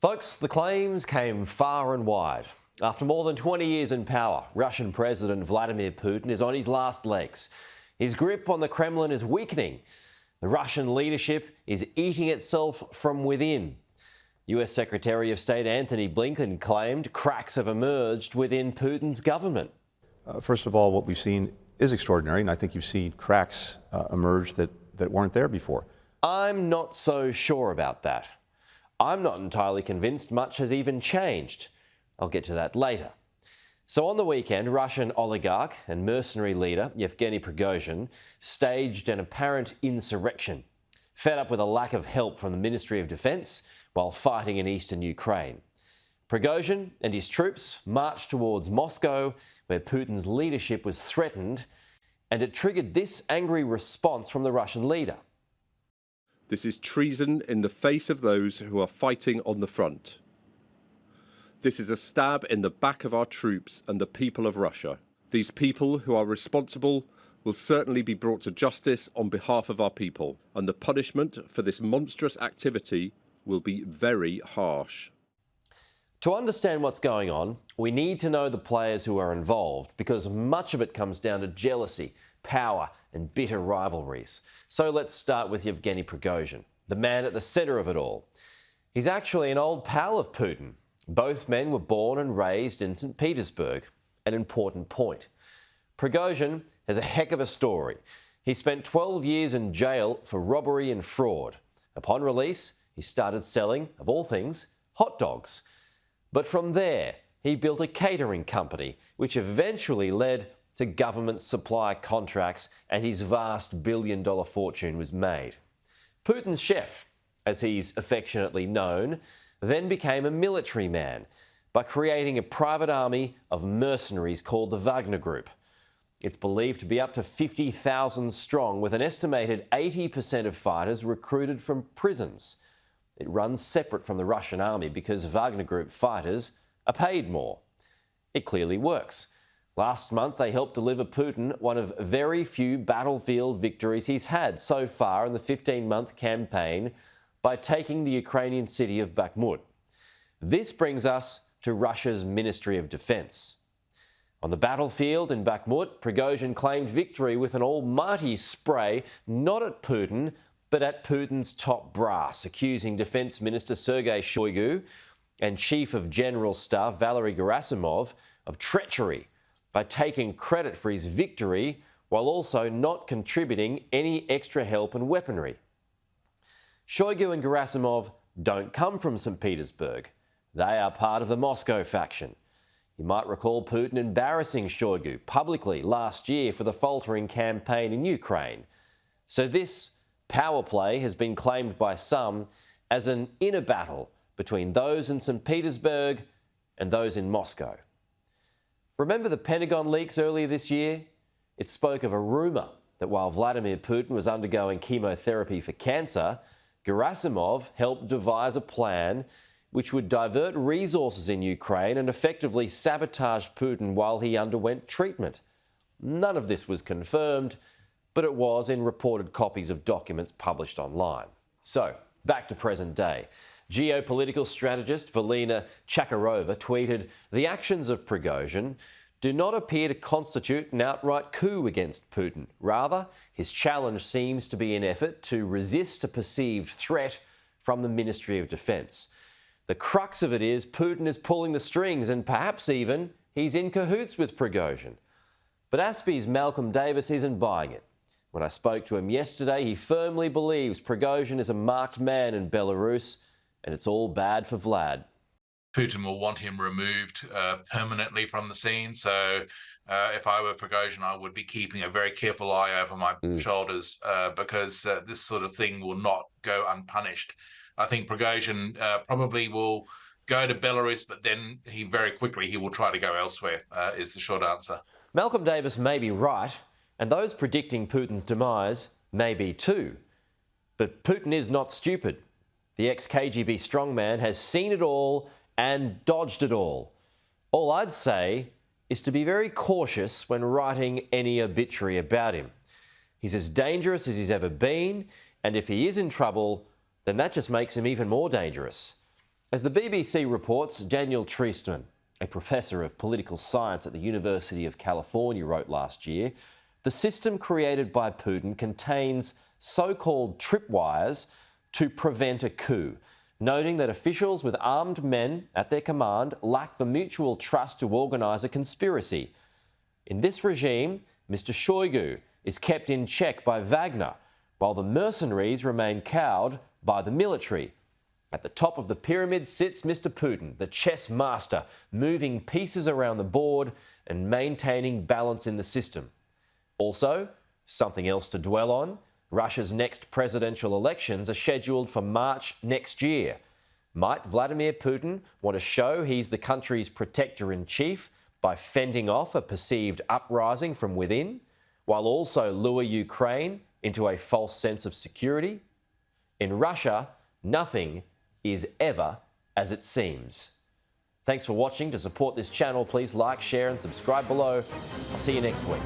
Folks, the claims came far and wide. After more than 20 years in power, Russian President Vladimir Putin is on his last legs. His grip on the Kremlin is weakening. The Russian leadership is eating itself from within. US Secretary of State Antony Blinken claimed cracks have emerged within Putin's government. First of all, what we've seen is extraordinary, and I think you've seen cracks emerge that weren't there before. I'm not so sure about that. I'm not entirely convinced much has even changed. I'll get to that later. So on the weekend, Russian oligarch and mercenary leader Yevgeny Prigozhin staged an apparent insurrection, fed up with a lack of help from the Ministry of Defence while fighting in eastern Ukraine. Prigozhin and his troops marched towards Moscow, where Putin's leadership was threatened, and it triggered this angry response from the Russian leader. This is treason in the face of those who are fighting on the front. This is a stab in the back of our troops and the people of Russia. These people who are responsible will certainly be brought to justice on behalf of our people, and the punishment for this monstrous activity will be very harsh. To understand what's going on, we need to know the players who are involved, because much of it comes down to jealousy, power and bitter rivalries. So let's start with Yevgeny Prigozhin, the man at the centre of it all. He's actually an old pal of Putin. Both men were born and raised in St. Petersburg, an important point. Prigozhin has a heck of a story. He spent 12 years in jail for robbery and fraud. Upon release, he started selling, of all things, hot dogs. But from there, he built a catering company, which eventually led to government supply contracts, and his vast billion-dollar fortune was made. Putin's chef, as he's affectionately known, then became a military man by creating a private army of mercenaries called the Wagner Group. It's believed to be up to 50,000 strong, with an estimated 80% of fighters recruited from prisons. It runs separate from the Russian army because Wagner Group fighters are paid more. It clearly works. Last month, they helped deliver Putin one of very few battlefield victories he's had so far in the 15-month campaign by taking the Ukrainian city of Bakhmut. This brings us to Russia's Ministry of Defence. On the battlefield in Bakhmut, Prigozhin claimed victory with an almighty spray, not at Putin, but at Putin's top brass, accusing Defence Minister Sergei Shoigu and Chief of General Staff Valery Gerasimov of treachery by taking credit for his victory while also not contributing any extra help and weaponry. Shoigu and Gerasimov don't come from St. Petersburg. They are part of the Moscow faction. You might recall Putin embarrassing Shoigu publicly last year for the faltering campaign in Ukraine. So this power play has been claimed by some as an inner battle between those in St. Petersburg and those in Moscow. Remember the Pentagon leaks earlier this year? It spoke of a rumour that while Vladimir Putin was undergoing chemotherapy for cancer, Gerasimov helped devise a plan which would divert resources in Ukraine and effectively sabotage Putin while he underwent treatment. None of this was confirmed, but it was in reported copies of documents published online. So, back to present day. Geopolitical strategist Valina Chakarova tweeted, "The actions of Prigozhin do not appear to constitute an outright coup against Putin. Rather, his challenge seems to be an effort to resist a perceived threat from the Ministry of Defence. The crux of it is Putin is pulling the strings, and perhaps even he's in cahoots with Prigozhin." But Aspie's Malcolm Davis isn't buying it. When I spoke to him yesterday, he firmly believes Prigozhin is a marked man in Belarus, and it's all bad for Vlad. Putin will want him removed permanently from the scene. So if I were Prigozhin, I would be keeping a very careful eye over my shoulders because this sort of thing will not go unpunished. I think Prigozhin probably will go to Belarus, but then he will try to go elsewhere, is the short answer. Malcolm Davis may be right, and those predicting Putin's demise may be too. But Putin is not stupid. The ex-KGB strongman has seen it all and dodged it all. All I'd say is to be very cautious when writing any obituary about him. He's as dangerous as he's ever been, and if he is in trouble, then that just makes him even more dangerous. As the BBC reports, Daniel Treisman, a professor of political science at the University of California, wrote last year, the system created by Putin contains so-called tripwires to prevent a coup, noting that officials with armed men at their command lack the mutual trust to organise a conspiracy. In this regime, Mr. Shoigu is kept in check by Wagner, while the mercenaries remain cowed by the military. At the top of the pyramid sits Mr. Putin, the chess master, moving pieces around the board and maintaining balance in the system. Also, something else to dwell on, Russia's next presidential elections are scheduled for March next year. Might Vladimir Putin want to show he's the country's protector-in-chief by fending off a perceived uprising from within, while also lure Ukraine into a false sense of security? In Russia, nothing is ever as it seems. Thanks for watching. To support this channel, please like, share and subscribe below. I'll see you next week.